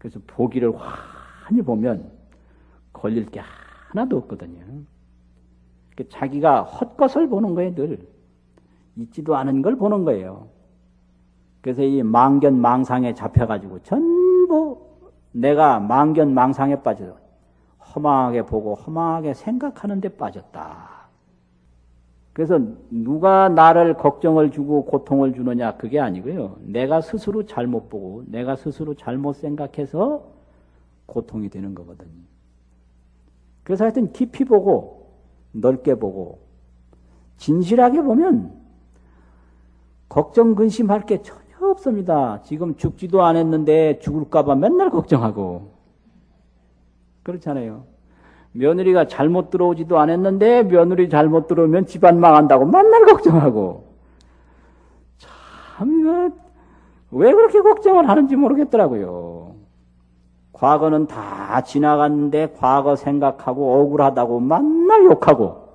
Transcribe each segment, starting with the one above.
그래서 보기를 환히 보면 걸릴 게 하나도 없거든요. 자기가 헛것을 보는 거예요, 늘. 있지도 않은 걸 보는 거예요. 그래서 이 망견망상에 잡혀가지고 전부 내가 망견망상에 빠져서 허망하게 보고 허망하게 생각하는 데 빠졌다. 그래서 누가 나를 걱정을 주고 고통을 주느냐 그게 아니고요. 내가 스스로 잘못 보고 내가 스스로 잘못 생각해서 고통이 되는 거거든요. 그래서 하여튼 깊이 보고 넓게 보고 진실하게 보면 걱정 근심할 게 전혀 없습니다. 지금 죽지도 않았는데 죽을까 봐 맨날 걱정하고 그렇잖아요. 며느리가 잘못 들어오지도 않았는데 며느리 잘못 들어오면 집안 망한다고 맨날 걱정하고 참 왜 그렇게 걱정을 하는지 모르겠더라고요. 과거는 다 지나갔는데 과거 생각하고 억울하다고 맨날 욕하고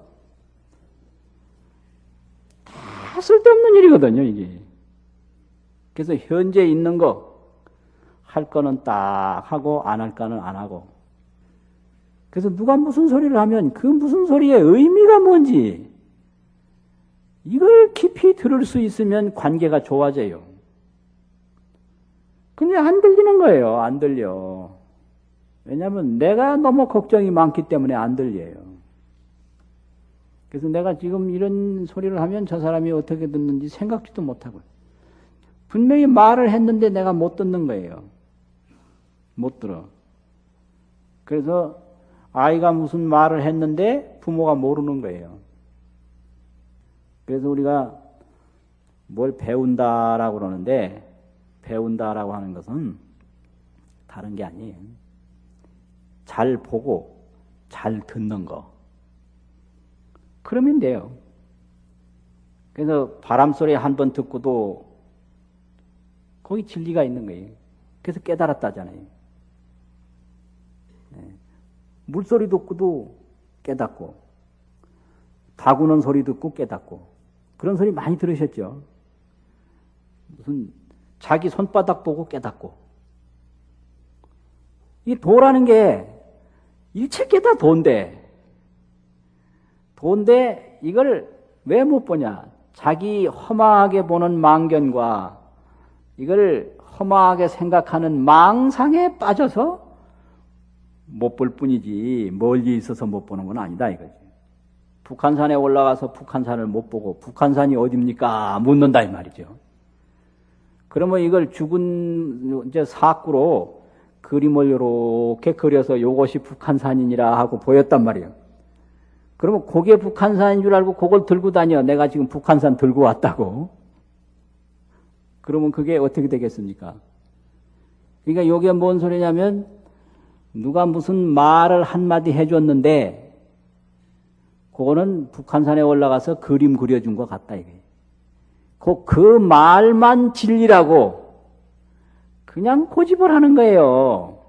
다 쓸데없는 일이거든요, 이게. 그래서 현재 있는 거 할 거는 딱 하고 안 할 거는 안 하고. 그래서 누가 무슨 소리를 하면 그 무슨 소리의 의미가 뭔지 이걸 깊이 들을 수 있으면 관계가 좋아져요. 근데 안 들리는 거예요. 안 들려. 왜냐하면 내가 너무 걱정이 많기 때문에 안 들려요. 그래서 내가 지금 이런 소리를 하면 저 사람이 어떻게 듣는지 생각지도 못하고 분명히 말을 했는데 내가 못 듣는 거예요. 못 들어. 그래서 아이가 무슨 말을 했는데 부모가 모르는 거예요. 그래서 우리가 뭘 배운다라고 그러는데 배운다라고 하는 것은 다른 게 아니에요. 잘 보고 잘 듣는 거. 그러면 돼요. 그래서 바람소리 한 번 듣고도 거기 진리가 있는 거예요. 그래서 깨달았다잖아요. 물소리 듣고도 깨닫고 다구는 소리 듣고 깨닫고 그런 소리 많이 들으셨죠? 무슨 자기 손바닥 보고 깨닫고 이 도라는 게 일체 깨다 도인데 이걸 왜 못 보냐? 자기 허망하게 보는 망견과 이걸 허망하게 생각하는 망상에 빠져서 못 볼 뿐이지 멀리 있어서 못 보는 건 아니다 이거지. 북한산에 올라가서 북한산을 못 보고 북한산이 어딥니까? 묻는다 이 말이죠. 그러면 이걸 죽은 이제 사구로 그림을 이렇게 그려서 요것이 북한산이니라 하고 보였단 말이에요. 그러면 그게 북한산인 줄 알고 그걸 들고 다녀. 내가 지금 북한산 들고 왔다고. 그러면 그게 어떻게 되겠습니까? 그러니까 이게 뭔 소리냐면 누가 무슨 말을 한마디 해줬는데 그거는 북한산에 올라가서 그림 그려준 것 같다 이게. 그 말만 진리라고 그냥 고집을 하는 거예요.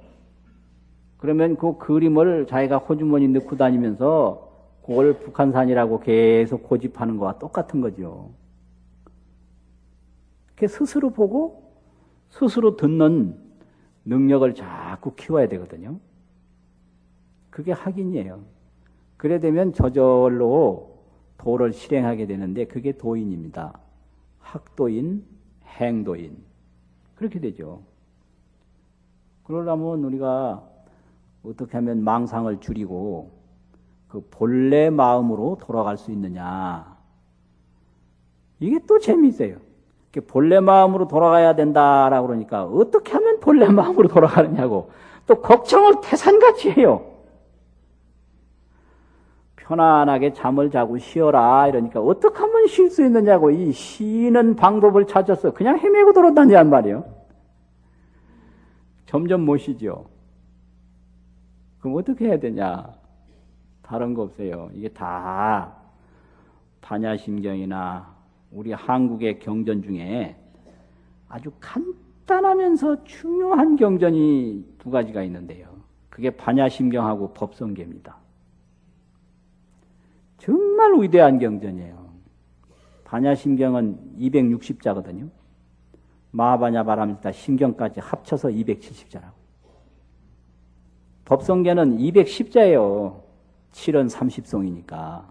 그러면 그 그림을 자기가 호주머니 넣고 다니면서 그걸 북한산이라고 계속 고집하는 거와 똑같은 거죠. 스스로 보고 스스로 듣는 능력을 자꾸 키워야 되거든요. 그게 학인이에요. 그래 되면 저절로 도를 실행하게 되는데 그게 도인입니다. 학도인, 행도인. 그렇게 되죠. 그러려면 우리가 어떻게 하면 망상을 줄이고 그 본래 마음으로 돌아갈 수 있느냐. 이게 또 재미있어요. 본래 마음으로 돌아가야 된다라고 그러니까 어떻게 하면 본래 마음으로 돌아가느냐고 또 걱정을 태산같이 해요. 편안하게 잠을 자고 쉬어라 이러니까 어떻게 하면 쉴 수 있느냐고 이 쉬는 방법을 찾아서 그냥 헤매고 돌아다니란 말이에요. 점점 못 쉬죠. 그럼 어떻게 해야 되냐? 다른 거 없어요. 이게 다 반야심경이나 우리 한국의 경전 중에 아주 간단하면서 중요한 경전이 두 가지가 있는데요. 그게 반야심경하고 법성계입니다. 정말 위대한 경전이에요. 반야심경은 260자거든요. 마하반야 바람시다 심경까지 합쳐서 270자라고. 법성계는 210자예요. 7은 30송이니까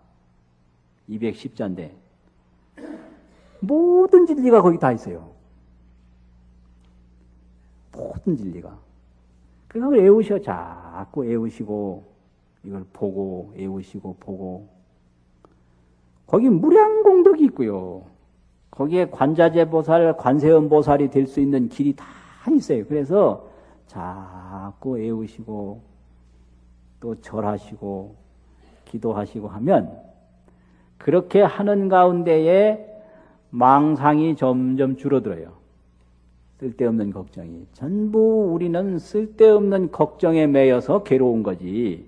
210자인데 모든 진리가 거기 다 있어요. 모든 진리가. 그걸 애우셔. 자꾸 애우시고 이걸 보고 애우시고 보고. 거기 무량공덕이 있고요. 거기에 관자재보살, 관세음보살이 될 수 있는 길이 다 있어요. 그래서 자꾸 애우시고 또 절하시고 기도하시고 하면 그렇게 하는 가운데에 망상이 점점 줄어들어요. 쓸데없는 걱정이. 전부 우리는 쓸데없는 걱정에 매여서 괴로운 거지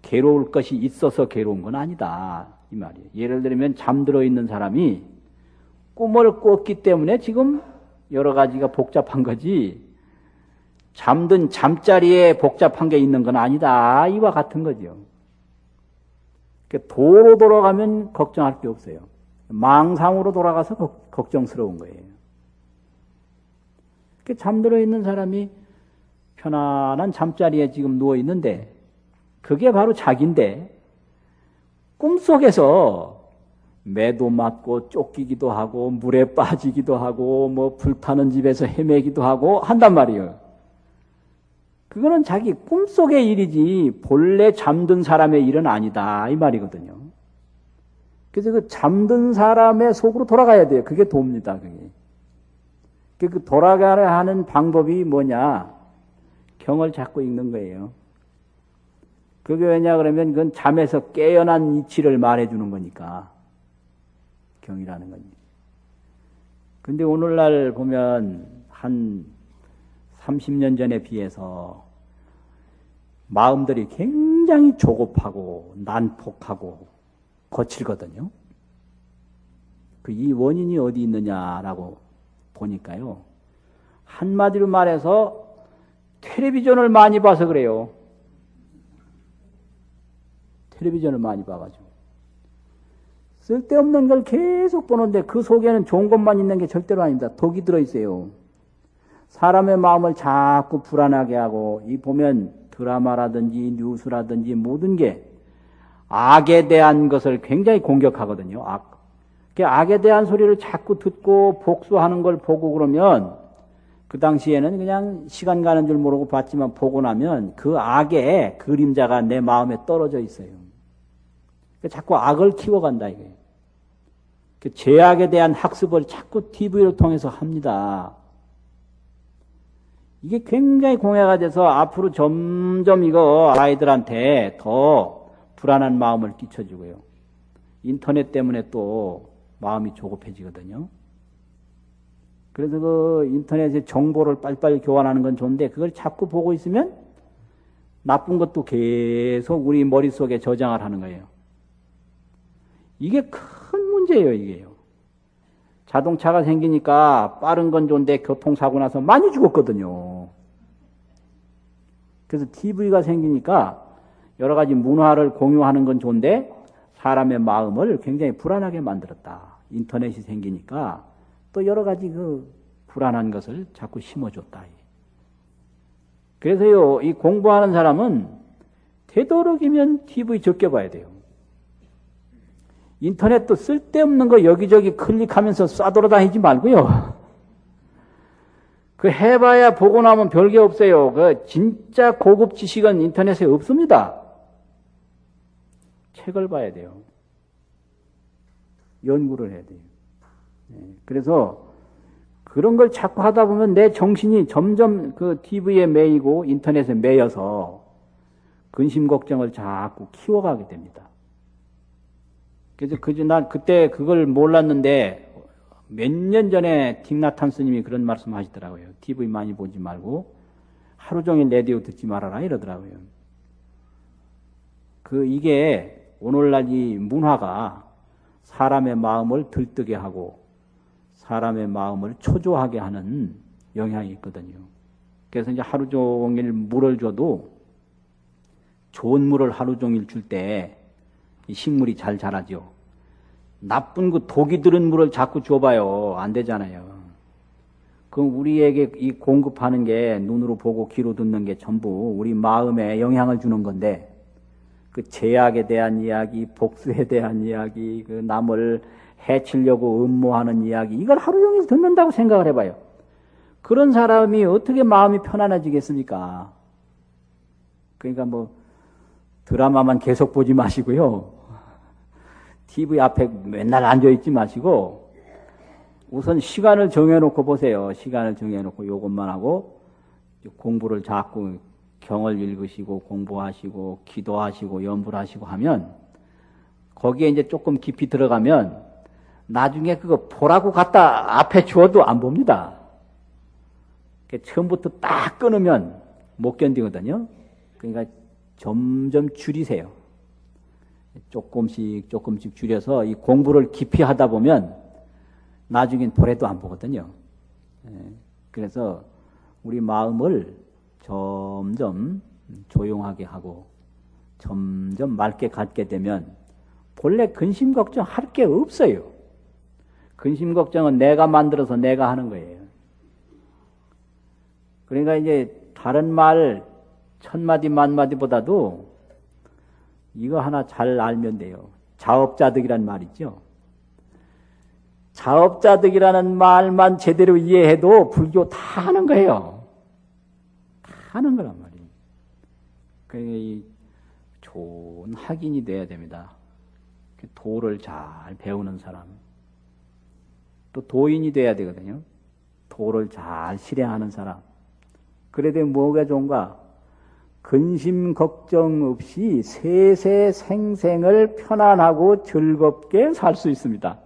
괴로울 것이 있어서 괴로운 건 아니다 이 말이에요. 예를 들면 잠들어 있는 사람이 꿈을 꿨기 때문에 지금 여러 가지가 복잡한 거지 잠든 잠자리에 복잡한 게 있는 건 아니다 이와 같은 거죠. 도로 돌아가면 걱정할 게 없어요. 망상으로 돌아가서 걱정스러운 거예요. 잠들어 있는 사람이 편안한 잠자리에 지금 누워 있는데 그게 바로 자기인데 꿈속에서 매도 맞고 쫓기기도 하고 물에 빠지기도 하고 뭐 불타는 집에서 헤매기도 하고 한단 말이에요. 그거는 자기 꿈속의 일이지 본래 잠든 사람의 일은 아니다 이 말이거든요. 그래서 그 잠든 사람의 속으로 돌아가야 돼요. 그게 돕니다. 그게. 그 돌아가야 하는 방법이 뭐냐? 경을 자꾸 읽는 거예요. 그게 왜냐 그러면 그건 잠에서 깨어난 이치를 말해주는 거니까 경이라는 거니. 근데 오늘날 보면 한 30년 전에 비해서 마음들이 굉장히 조급하고 난폭하고 거칠거든요. 이 원인이 어디 있느냐라고 보니까요. 한마디로 말해서 텔레비전을 많이 봐서 그래요. 텔레비전을 많이 봐가지고. 쓸데없는 걸 계속 보는데 그 속에는 좋은 것만 있는 게 절대로 아닙니다. 독이 들어있어요. 사람의 마음을 자꾸 불안하게 하고 이 보면 드라마라든지 뉴스라든지 모든 게 악에 대한 것을 굉장히 공격하거든요. 악에 대한 소리를 자꾸 듣고 복수하는 걸 보고 그러면 그 당시에는 그냥 시간 가는 줄 모르고 봤지만 보고 나면 그 악의 그림자가 내 마음에 떨어져 있어요. 자꾸 악을 키워간다 이게. 죄악에 대한 학습을 자꾸 TV를 통해서 합니다. 이게 굉장히 공해가 돼서 앞으로 점점 이거 아이들한테 더 불안한 마음을 끼쳐주고요. 인터넷 때문에 또 마음이 조급해지거든요. 그래서 그 인터넷에 정보를 빨리빨리 교환하는 건 좋은데 그걸 자꾸 보고 있으면 나쁜 것도 계속 우리 머릿속에 저장을 하는 거예요. 이게 큰 문제예요, 이게요. 자동차가 생기니까 빠른 건 좋은데 교통사고 나서 많이 죽었거든요. 그래서 TV가 생기니까 여러 가지 문화를 공유하는 건 좋은데 사람의 마음을 굉장히 불안하게 만들었다. 인터넷이 생기니까 또 여러 가지 그 불안한 것을 자꾸 심어줬다. 그래서요, 이 공부하는 사람은 되도록이면 TV 적게 봐야 돼요. 인터넷도 쓸데없는 거 여기저기 클릭하면서 쏴돌아다니지 말고요. 그 해봐야 보고 나면 별게 없어요. 그 진짜 고급 지식은 인터넷에 없습니다. 책을 봐야 돼요. 연구를 해야 돼요. 그래서 그런 걸 자꾸 하다 보면 내 정신이 점점 그 TV에 매이고 인터넷에 매여서 근심 걱정을 자꾸 키워가게 됩니다. 그래서 난 그때 그걸 몰랐는데 몇 년 전에 틱나탄 스님이 그런 말씀 하시더라고요. TV 많이 보지 말고 하루 종일 라디오 듣지 말아라 이러더라고요. 이게 오늘날 이 문화가 사람의 마음을 들뜨게 하고 사람의 마음을 초조하게 하는 영향이 있거든요. 그래서 이제 하루 종일 물을 줘도 좋은 물을 하루 종일 줄 때 식물이 잘 자라죠. 나쁜 그 독이 들은 물을 자꾸 줘봐요. 안 되잖아요. 그럼 우리에게 이 공급하는 게 눈으로 보고 귀로 듣는 게 전부 우리 마음에 영향을 주는 건데, 그 제약에 대한 이야기, 복수에 대한 이야기, 그 남을 해치려고 음모하는 이야기, 이걸 하루 종일 듣는다고 생각을 해봐요. 그런 사람이 어떻게 마음이 편안해지겠습니까? 그러니까 뭐 드라마만 계속 보지 마시고요. TV 앞에 맨날 앉아있지 마시고 우선 시간을 정해놓고 보세요. 시간을 정해놓고 요것만 하고 공부를 자꾸 경을 읽으시고 공부하시고 기도하시고 연불 하시고 하면 거기에 이제 조금 깊이 들어가면 나중에 그거 보라고 갖다 앞에 주어도 안 봅니다. 처음부터 딱 끊으면 못 견디거든요. 그러니까 점점 줄이세요. 조금씩 줄여서 이 공부를 깊이 하다 보면 나중엔 보래도 안 보거든요. 그래서 우리 마음을 점점 조용하게 하고 점점 맑게 갖게 되면 본래 근심 걱정 할 게 없어요. 근심 걱정은 내가 만들어서 내가 하는 거예요. 그러니까 이제 다른 말 천마디 만마디보다도 이거 하나 잘 알면 돼요. 자업자득이란 말 있죠. 자업자득이라는 말만 제대로 이해해도 불교 다 하는 거예요. 다 하는 거란 말이에요. 그러니까 이 좋은 학인이 돼야 됩니다. 도를 잘 배우는 사람. 또 도인이 돼야 되거든요. 도를 잘 실행하는 사람. 그래도 뭐가 좋은가? 근심 걱정 없이 세세 생생을 편안하고 즐겁게 살 수 있습니다.